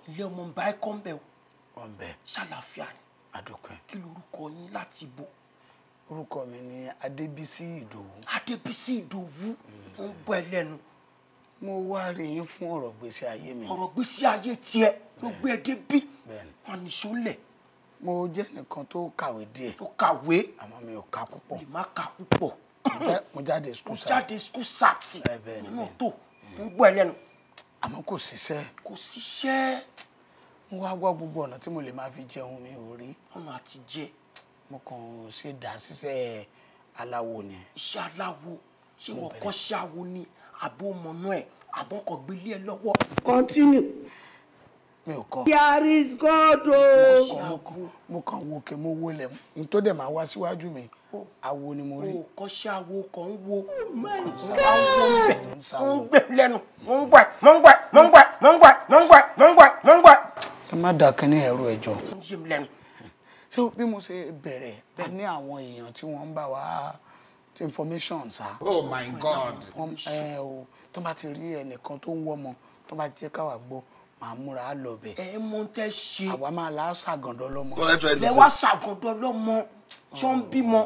ilé ọmọ ń bá ẹ kọ́ ń bẹ̀ o. wọ́n bẹ̀. ṣàlàfíà ni. adúpẹ́. kí lorúkọ yín láti bo. orúkọ mi ni Adébísí Ìdòwú. Adébísí Ìdòwú ń bọ́ ẹ lẹ́nu. mo wá rí yín fún ọ̀rọ̀ gbèsè ayé mi. ọ̀rọ̀ gbèsè ayé tiẹ̀ ló gbé ẹ débí. wọn ní sọ́lẹ̀. mo jẹ́ nìkan tó kàwé díẹ̀. tó kàwé. àmọ́ mi ò kà púpọ̀. lè má kà púpọ̀. mo jáde school sat. mo jáde school sat. nínú tó ń bọ́ ẹ lẹ́nu. àmọ́ kò síṣẹ́. kò síṣẹ́. mo wá gbọ́ gbogbo ọ̀nà tí mo lè máa fi jẹun mi ò rí. ọ̀nà àti jẹ. mo kàn ṣe dá ṣiṣẹ́ aláwo ni. iṣẹ́ aláwo ṣé wọ́n kọ́ ṣe awo ni àbó mọ̀nà ẹ̀ àbọ̀ kọ̀ gbélé ẹ lọ́wọ́. continue. mi ò kọ́. there is God o. mo kàn wo kè mo wo lẹ̀ n tó dẹ̀ máa wá síwájú mi awo ni mo rí. o kọ́ ṣe awo kan ń wo. mo ń gbé lẹ́nu mo ń gbà mo ń gbà mo ń gbà mo ń gbà mo ń gbà mo ń gbà mo ń gbà. ẹ má dà kínní ẹ̀rọ ẹ̀jọ̀. ń yé mi lẹ́nu. ṣé bí mo ṣe bẹ̀rẹ̀ a ní àwọn èèyàn tí wọ́n ń bá wa tí information sá. oh my God. tó bá ti rí ẹnìkan tó ń wọ́mọ tó bá jẹ́ káwa gbọ́ màá múra á lọ bẹ̀. ẹ mọ tẹ ṣe. àwa máa la ṣàgàndọ́ lọ́mọ. lẹ wá ṣàgàndọ́ lọ́mọ ṣọ́ ń bímọ.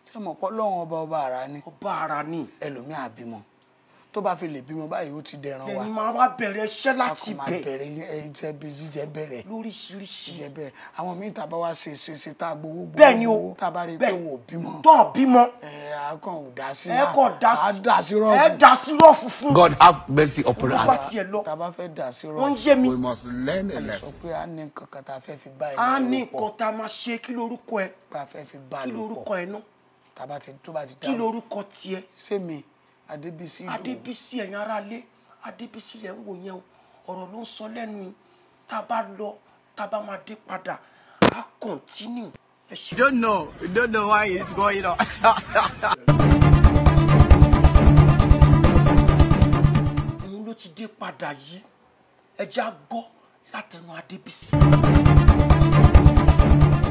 ṣé mo pọ́ lọ́wọ́n ọba ara ni. ọba ara ni. ẹlòmíà bímọ tó bá fi lè bímọ báyìí ó ti dẹran wa. lẹ́yìn máa wá bẹ̀rẹ̀ iṣẹ́ láti bẹ̀. a kò máa bẹ̀rẹ̀ jíjẹ bẹ̀rẹ̀. lóríṣiríṣi. jíjẹ bẹ̀rẹ̀ àwọn míì tá a bá wá ṣe tá a gbowó gbowó. bẹ́ẹ̀ ni o tá a bá rí i pé wọn ò bímọ. tó ò bímọ. a kàn ò dá sí. ẹ kò dá sí. a dá sí rọ́ọ̀fù. ẹ dá sí rọ́ọ̀fù fún. God have mercy upon us. olùkọ́ tiẹ̀ lọ. tá a bá fẹ́ dá sí rọ́ọ̀fù. wọ́n ń yé mi. we must learn a a lè lesson. sọ pé a ní nǹkan kan tá a fẹ́ fi bá ẹ a ní nǹkan tá a máa ṣe kí lorúkọ ẹ. pé a fẹ́ fi bá a kí lò lorúkọ pọ̀ ẹ náà. tó bá ti kí lorúkọ tiẹ̀. sẹ́mi Adébísí Ìdòwú. Adébísí ẹ̀yin ará lé Adébísí lẹ̀ ń wò yẹn o ọ̀rọ̀ ló ń sọ lẹ́nu yìí tá a bá lọ tá a bá máa dé padà á continue. You don't know why it's going on. òun ló ti dé padà yìí ẹ jẹ́ á gbọ́ látẹnu Adébísí.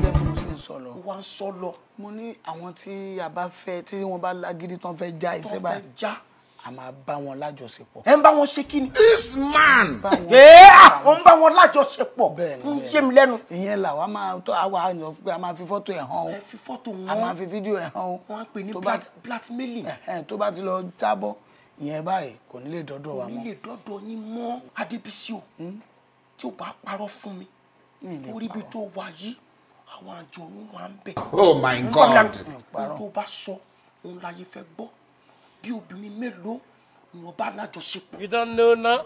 gẹ́gẹ́ bí mo ṣe ń sọ lọ. wá ń sọ lọ. mo ní àwọn tí a bá fẹ́ tí wọ́n bá lágídí tán fẹ́ já iṣẹ́ báyìí. tó fẹ́ já. a máa bá wọn lájọṣepọ̀. ẹ ń bá wọn ṣe kí ni. this man. ó ń bá wọn lájọṣepọ̀. ń yé mi lẹ́nu. ìyẹn là wá máa tó àwa àyàn pé a máa fi fọ́tò ẹ̀ hàn o. ẹ fi fọ́tò wọn. a máa fi fídíò ẹ̀ hàn o. wọ́n á pè ní blackmailing. tó bá ti lọ jábọ́ ìyẹn báyìí kò ní lè dọ́dọ̀ wa mọ́. kò ní lè dọ́dọ̀ yín mọ́ Adébísí o tí o bá parọ́ fún mi orí ibi tó wà yìí àwọn àjọ̀nú wà ń bẹ̀. oh my God. ohun tó bá sọ òun láyé fẹ́ gbọ́ bí obìnrin mélòó ni wọ́n bá lájọṣepọ̀. You don't know now.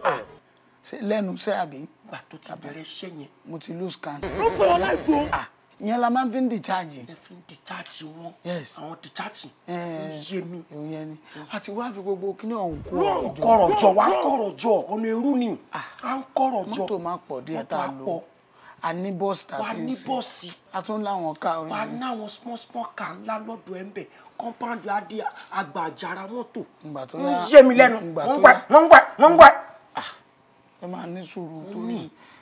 ṣe lẹ́nu ṣe àbí. nígbà tó ti bẹ̀rẹ̀ iṣẹ́ yẹn. mo ti lose count. Run for your life o. ìyẹn la máa ń fi ń dìcháàjì. ẹ fi ń dìcháàjì wọn. yes àwọn dìcháàjì. yé mi. ìyẹn ni àti wá fi gbogbo kíní ọ̀hún kó ọ̀rọ̀ jọ. kọ̀rọ̀ jọ wá kọ̀rọ̀ jọ ọ̀nà èrú ni à ń kọ̀rọ̀ jọ. mọ́tò máa pọ̀ díẹ̀ tá a lò a ní bọ́ọ̀sì tàbí wà ní bọ́ọ̀sì. a tún láwọn ká orin. wà ní àwọn small car ńlá lọ́dọ̀ ẹ̀ ń bẹ̀ compound adé àgbà àjàrà mọ́tò. ń yé mi lẹ́nu wọ́n ń gbà. ẹ máa ní sùúrù tó ní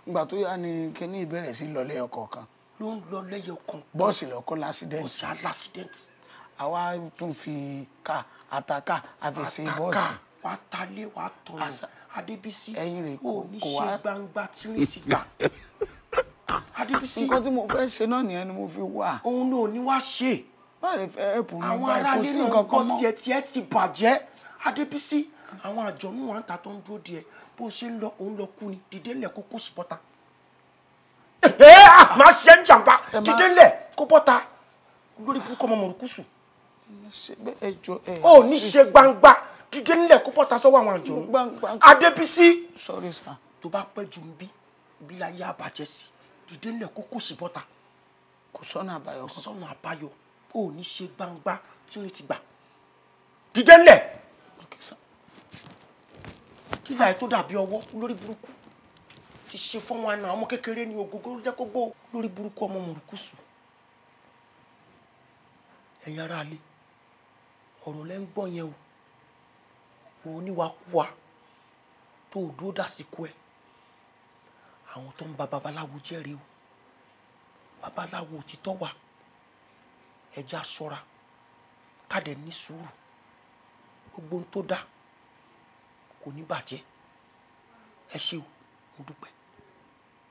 ìgbà tó yá ni kíní ìbẹ̀rẹ̀ sí lọ lẹ́yọ kọ̀ọ̀kan. ló ń lọ lẹ́yọ kọ̀ọ̀kan. bọ́ọ̀sì lọ́kọ́ lásídẹ́ǹtì. bọ́ọ̀sì alásídẹ́ǹtì. àwa tún fi àtàkà àfi ṣe bọ́ọ̀sì. wàá talé wàá tọ̀nà Adébísí ẹyin rè ò ní ṣe gbangba tí ti gbà. Adébísí nǹkan tí mo fẹ́ ṣe náà nìyẹn ni mo fi wà. òun ló ní wá ṣe. báà lè fẹ́ ẹ̀pù mi àwọn báyìí ará kò ilé sí náà nǹkan kan ń mọ́. gbọ́ tiẹ̀ ti bàjẹ́ Adébísí àwọn àjọ̀nú wa ń ta tó ń dúró díẹ̀ bó ṣe ń lọ òun lọ kú ni dìde ńlẹ̀ kó kó sí bọ́ta. máa ṣe ń jàǹbá dìde ńlẹ̀ kó bọ́ta lórí burúkú ọmọ mọ̀rùkúsù. ó ní ṣe gbangba dìde ńlẹ̀ kó bọ́ta sọ́wọ́ àwọn àjọ̀nú. Adébísí sorry sir. tó bá pẹ́ jù ń bí ibi láyé àbàjẹ́ sí dìde ńlẹ̀ kó kó sí bọ́ta. kò sọ́nà àbáyọ. kò sọ́nà àbáyọ ó ní ṣe gbangba tí wọ́n ti gbà dìde ńlẹ̀. kí láì tó dàbí ọwọ́ lórí burúkú ti ṣe fún wọn náà ọmọ kékeré ní ògógó jẹ́ kó gbó lórí burúkú ọmọ mọ̀rùkúsù. ẹ̀yin ará ilé ọ̀rọ̀ lẹ́ ń gbọ́ yẹn o wọ́n oníwàkúwà tó o dúró dásìkò ẹ̀ àwọn tó ń ba babaláwo jẹ́rìí o babaláwo òtítọ́ wà ẹja ṣọ́ra kádẹ ní sùúrù gbogbo ohun tó dá kò ní bàjẹ́ ẹ ṣé o mo dúpẹ́.